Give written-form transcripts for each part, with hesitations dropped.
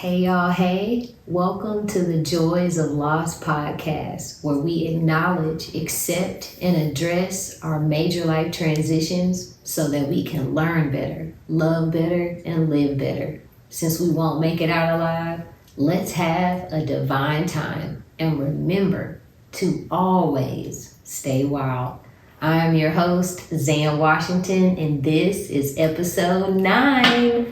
Hey y'all, hey, welcome to the Joys of Loss podcast, where we acknowledge, accept, and address our major life transitions so that we can learn better, love better, and live better. Since we won't make it out alive, let's have a divine time and remember to always stay wild. I am your host, Zan Washington, and this is episode 9.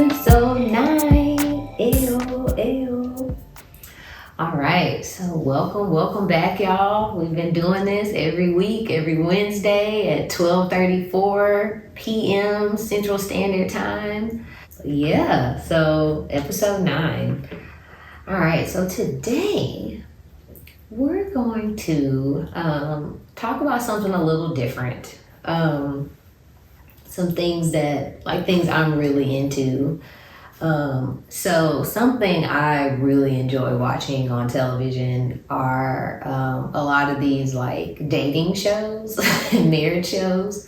Episode 9. Ayo. All right, so welcome back, y'all. We've been doing this every week, every Wednesday at 12:34 p.m. Central Standard Time. So episode 9. All right, so today we're going to talk about something a little different. Some things things I'm really into. So something I really enjoy watching on television are a lot of these like dating shows and marriage shows.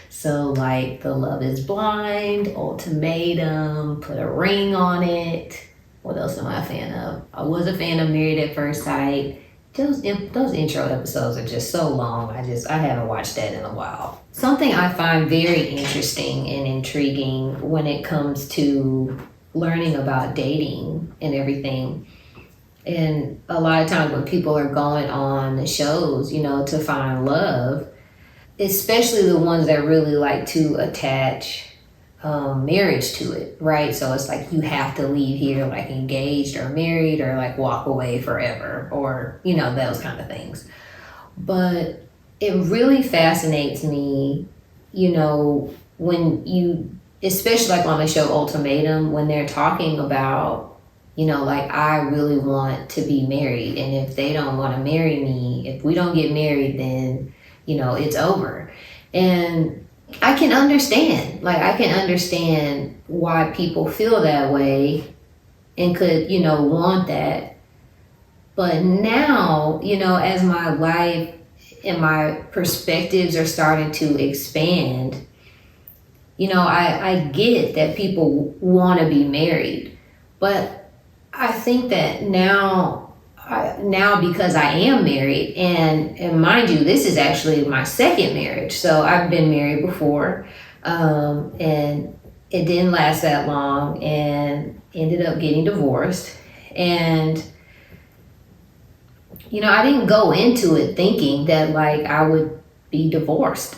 So like the Love is Blind, Ultimatum, Put a Ring on It. What else am I a fan of? I was a fan of Married at First Sight. Those intro episodes are just so long. I haven't watched that in a while. Something I find very interesting and intriguing when it comes to learning about dating and everything. And a lot of times when people are going on the shows, to find love, especially the ones that really like to attach marriage to it, right? So it's like you have to leave here like engaged or married or like walk away forever or, those kind of things. But it really fascinates me, when you, especially like on the show Ultimatum, when they're talking about, I really want to be married. And if they don't want to marry me, if we don't get married, then, it's over. And I can understand why people feel that way and could, want that. But now, as my life and my perspectives are starting to expand, I get that people want to be married. But I think that now because I am married, and mind you, this is actually my second marriage. So I've been married before, and it didn't last that long and ended up getting divorced. And, I didn't go into it thinking that like I would be divorced,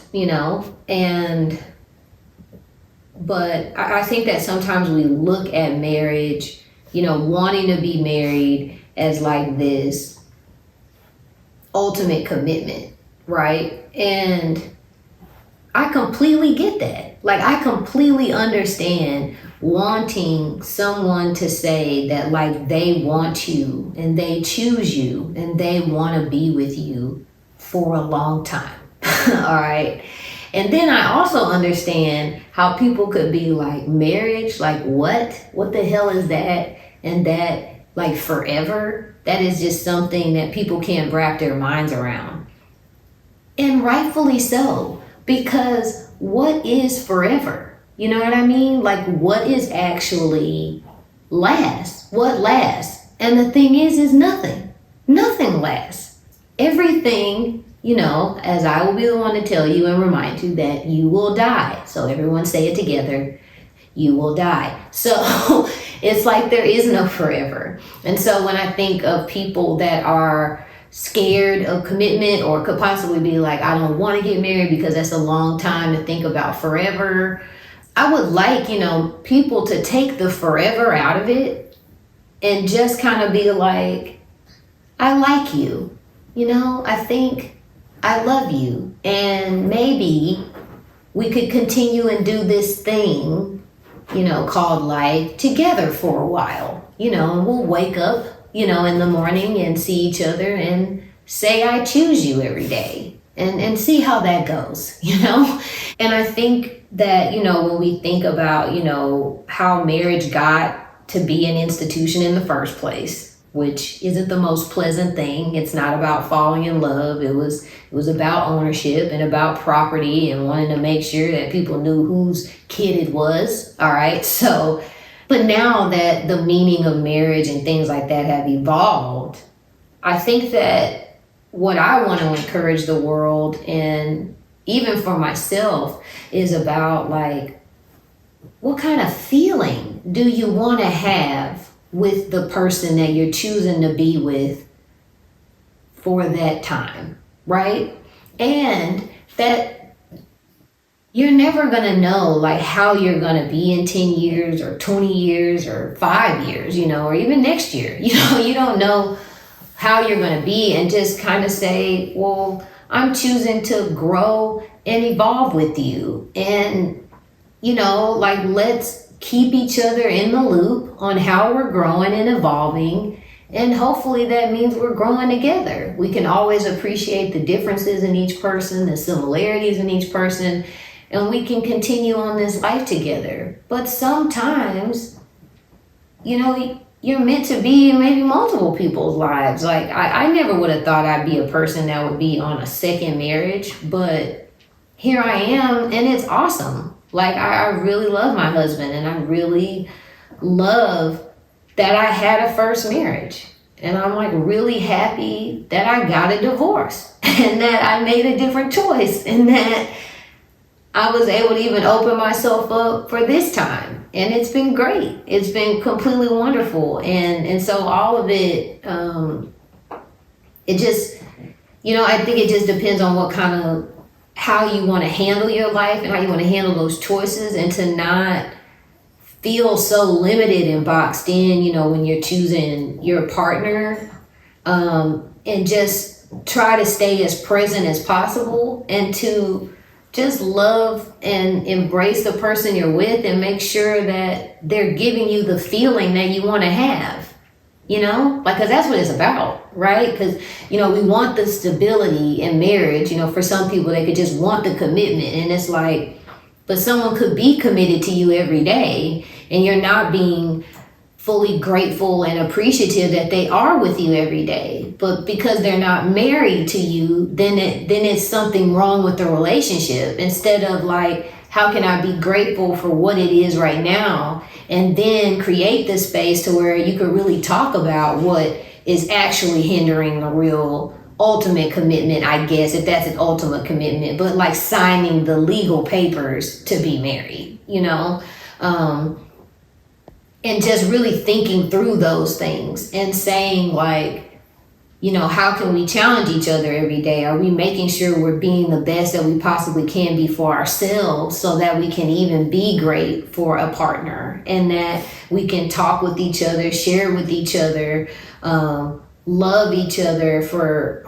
but I think that sometimes we look at marriage, wanting to be married as like this ultimate commitment, right? And I completely get that. Like I completely understand wanting someone to say that like they want you and they choose you and they want to be with you for a long time. All right. And then I also understand how people could be like, marriage, like what the hell is that? And that like forever, that is just something that people can't wrap their minds around. And rightfully so, because what is forever? You know what I mean? Like what is actually lasts? What lasts? And the thing is nothing. Nothing lasts. Everything, as I will be the one to tell you and remind you that you will die. So everyone say it together. You will die. So it's like there is no forever. And so when I think of people that are scared of commitment or could possibly be like, I don't want to get married because that's a long time to think about forever, I would like, people to take the forever out of it and just kind of be like, I like you. I think I love you. And maybe we could continue and do this thing, called life together for a while, and we'll wake up, in the morning and see each other and say, I choose you every day and see how that goes, And I think that, when we think about, how marriage got to be an institution in the first place, which isn't the most pleasant thing. It's not about falling in love. It was about ownership and about property and wanting to make sure that people knew whose kid it was. All right. So, but now that the meaning of marriage and things like that have evolved, I think that what I want to encourage the world, and even for myself, is about like, what kind of feeling do you want to have with the person that you're choosing to be with for that time, right? And that you're never going to know like how you're going to be in 10 years or 20 years or 5 years, or even next year. You don't know how you're going to be, and just kind of say, well, I'm choosing to grow and evolve with you. And, like, let's keep each other in the loop on how we're growing and evolving. And hopefully that means we're growing together. We can always appreciate the differences in each person, the similarities in each person, and we can continue on this life together. But sometimes, you're meant to be in maybe multiple people's lives. Like, I never would have thought I'd be a person that would be on a second marriage, but here I am, and it's awesome. Like, I really love my husband, and I really love that I had a first marriage. And I'm like really happy that I got a divorce and that I made a different choice and that I was able to even open myself up for this time. And it's been great. It's been completely wonderful. And so all of it, it just, I think it just depends on how you want to handle your life and how you want to handle those choices, and to not feel so limited and boxed in, when you're choosing your partner, and just try to stay as present as possible, and to just love and embrace the person you're with, and make sure that they're giving you the feeling that you want to have, because that's what it's about, right? Because, we want the stability in marriage. For some people, they could just want the commitment, and it's like, but someone could be committed to you every day, and you're not being fully grateful and appreciative that they are with you every day. But because they're not married to you, then it's something wrong with the relationship. Instead of like, how can I be grateful for what it is right now, and then create the space to where you could really talk about what is actually hindering the real ultimate commitment, I guess, if that's an ultimate commitment, but like signing the legal papers to be married, and just really thinking through those things and saying like, how can we challenge each other every day? Are we making sure we're being the best that we possibly can be for ourselves, so that we can even be great for a partner, and that we can talk with each other, share with each other, love each other for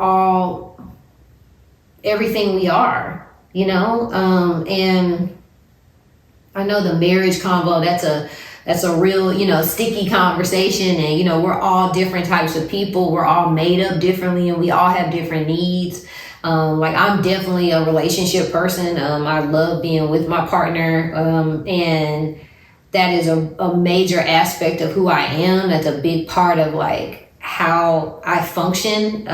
everything we are, and I know the marriage convo, that's a real, sticky conversation, and, we're all different types of people. We're all made up differently, and we all have different needs. Like, I'm definitely a relationship person. I love being with my partner, and that is a major aspect of who I am. That's a big part of like how I function,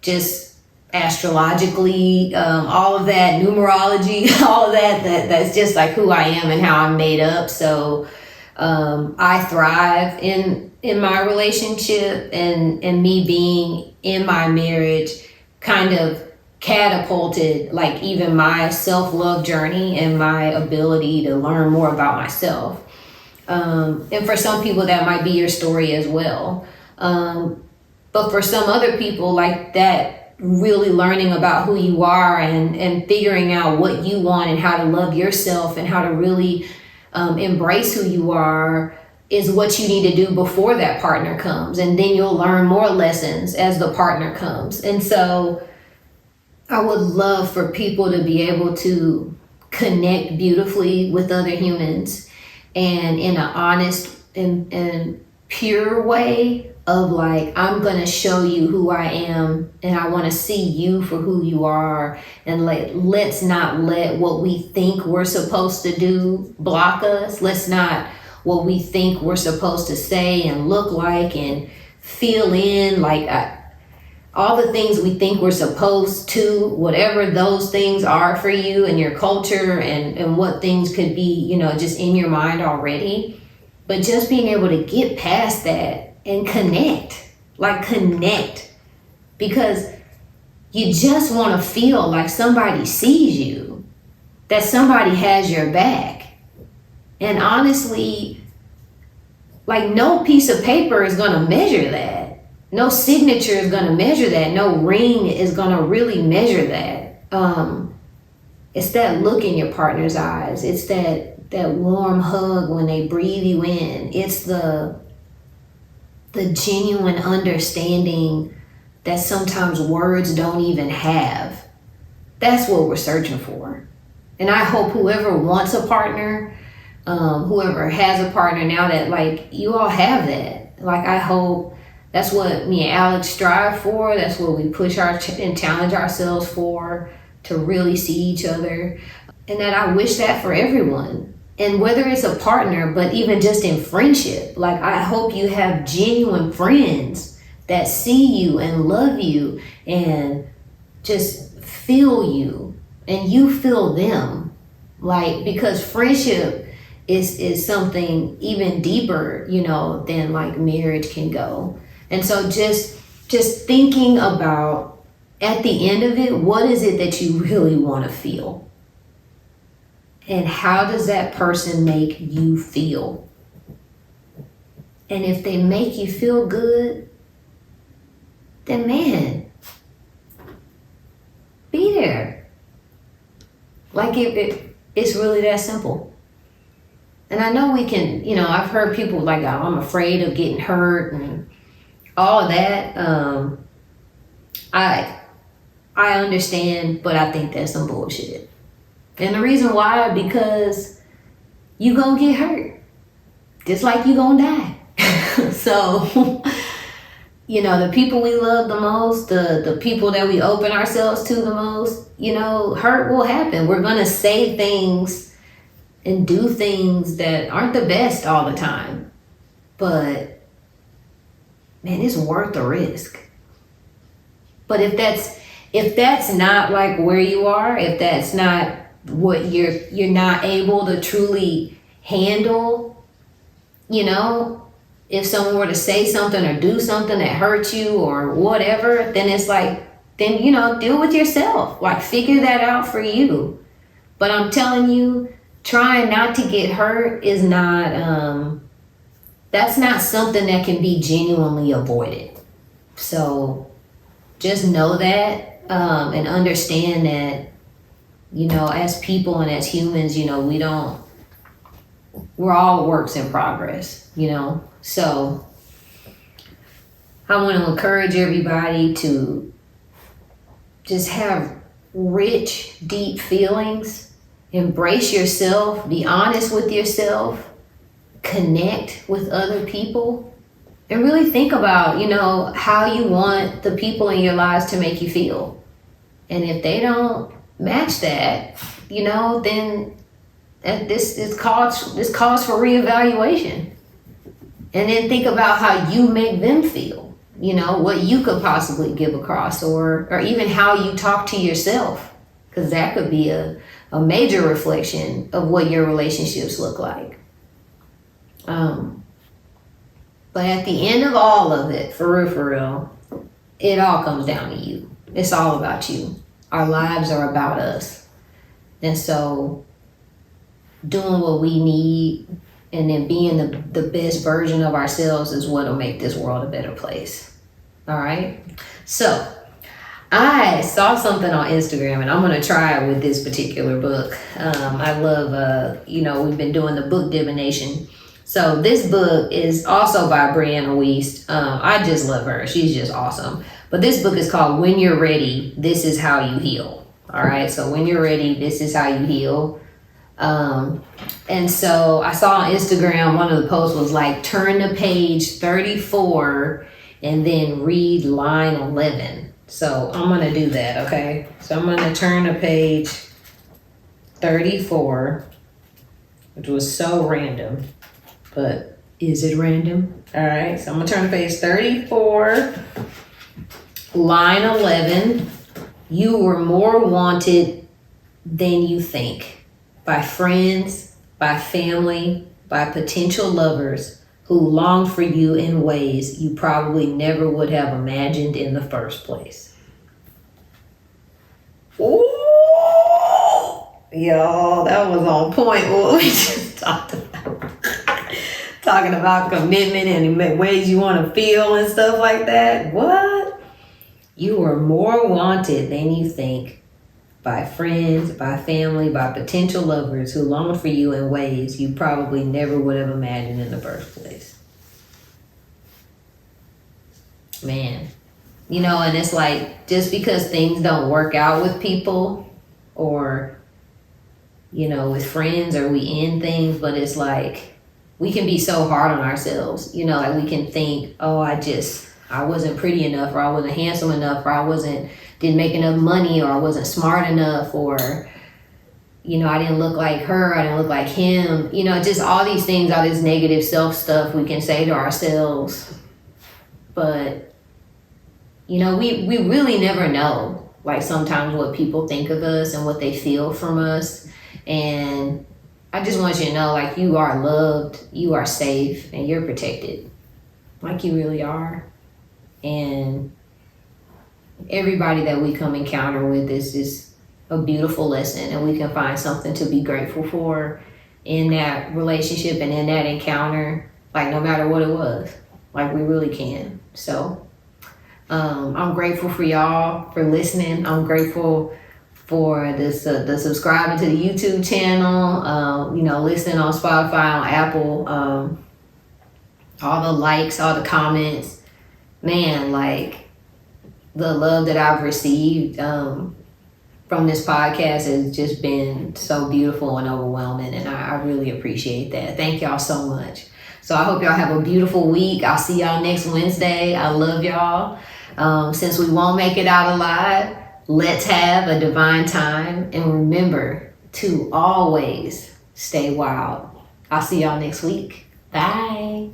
just astrologically, all of that, numerology, all of that's just like who I am and how I'm made up. So I thrive in my relationship, and me being in my marriage kind of catapulted like even my self-love journey and my ability to learn more about myself. And for some people that might be your story as well. But for some other people, like that, really learning about who you are and figuring out what you want and how to love yourself and how to really embrace who you are is what you need to do before that partner comes. And then you'll learn more lessons as the partner comes. And so I would love for people to be able to connect beautifully with other humans, and in an honest and pure way of like, I'm going to show you who I am, and I want to see you for who you are, and let's not let what we think we're supposed to do block us. Let's not what we think we're supposed to say and look like and feel in, like all the things we think we're supposed to, whatever those things are for you and your culture and what things could be, just in your mind already. But just being able to get past that and connect, because you just want to feel like somebody sees you, that somebody has your back. And honestly, like no piece of paper is going to measure that. No signature is going to measure that. No ring is going to really measure that. It's that look in your partner's eyes. It's that warm hug when they breathe you in. It's the genuine understanding that sometimes words don't even have. That's what we're searching for. And I hope whoever wants a partner, whoever has a partner now, that like you all have that. Like I hope that's what me and Alex strive for. That's what we push and challenge ourselves for, to really see each other. And that I wish that for everyone. And whether it's a partner, but even just in friendship, like I hope you have genuine friends that see you and love you and just feel you and you feel them. Like, because friendship is something even deeper, than like marriage can go. And so just thinking about, at the end of it, what is it that you really want to feel? And how does that person make you feel? And if they make you feel good, then man, be there. Like it's really that simple. And I know we can, I've heard people like, oh, I'm afraid of getting hurt and all of that. I understand, but I think that's some bullshit. And the reason why, because you gonna get hurt. Just like you gonna die. So, the people we love the most, the people that we open ourselves to the most, hurt will happen. We're gonna say things and do things that aren't the best all the time. But, man, it's worth the risk. But if that's not like where you are, if that's not what you're not able to truly handle, if someone were to say something or do something that hurts you or whatever, then it's like, then deal with yourself, like figure that out for you. But I'm telling you, trying not to get hurt is not that's not something that can be genuinely avoided. So just know that, and understand that, as people and as humans, we're all works in progress, So I want to encourage everybody to just have rich, deep feelings, embrace yourself, be honest with yourself, connect with other people, and really think about, how you want the people in your lives to make you feel. And if they don't match that, then this calls for reevaluation. And then think about how you make them feel, what you could possibly give across, or even how you talk to yourself, because that could be a major reflection of what your relationships look like. But at the end of all of it, for real, it all comes down to you. It's all about you. Our lives are about us. And so doing what we need and then being the best version of ourselves is what will make this world a better place. All right? So I saw something on Instagram, and I'm going to try it with this particular book. I love, we've been doing the book divination. So this book is also by Brianna Wiest. I just love her. She's just awesome. But this book is called When You're Ready, This Is How You Heal. All right. So when you're ready, this is how you heal. And so I saw on Instagram, one of the posts was like, turn to page 34 and then read line 11. So I'm going to do that. Okay. So I'm going to turn to page 34, which was so random. but is it random? All right, so I'm gonna turn to page 34, line 11. You were more wanted than you think, by friends, by family, by potential lovers who longed for you in ways you probably never would have imagined in the first place. Ooh, yo, that was on point. What we just talked about. Talking about commitment and ways you want to feel and stuff like that. What? You are more wanted than you think, by friends, by family, by potential lovers who long for you in ways you probably never would have imagined in the first place. Man, you know, and it's like, just because things don't work out with people, or, you know, with friends, or we end things, but it's like, we can be so hard on ourselves, you know, like we can think, oh, I wasn't pretty enough, or I wasn't handsome enough, or didn't make enough money, or I wasn't smart enough, or, you know, I didn't look like her, I didn't look like him. You know, just all these things, all this negative self stuff we can say to ourselves. But, you know, we really never know, like, sometimes what people think of us and what they feel from us. And I just want you to know, like, you are loved, you are safe, and you're protected. Like, you really are. And everybody that we come encounter with is just a beautiful lesson, and we can find something to be grateful for in that relationship and in that encounter, like, no matter what it was. Like, we really can. So I'm grateful for y'all for listening. I'm grateful for this the subscribing to the YouTube channel, you know, listening on Spotify, on Apple, all the likes, all the comments. Man, like, the love that I've received from this podcast has just been so beautiful and overwhelming, and I really appreciate that. Thank y'all so much. So I hope y'all have a beautiful week. I'll see y'all next Wednesday. I love y'all. Since we won't make it out alive, let's have a divine time, and remember to always stay wild. I'll see y'all next week. Bye.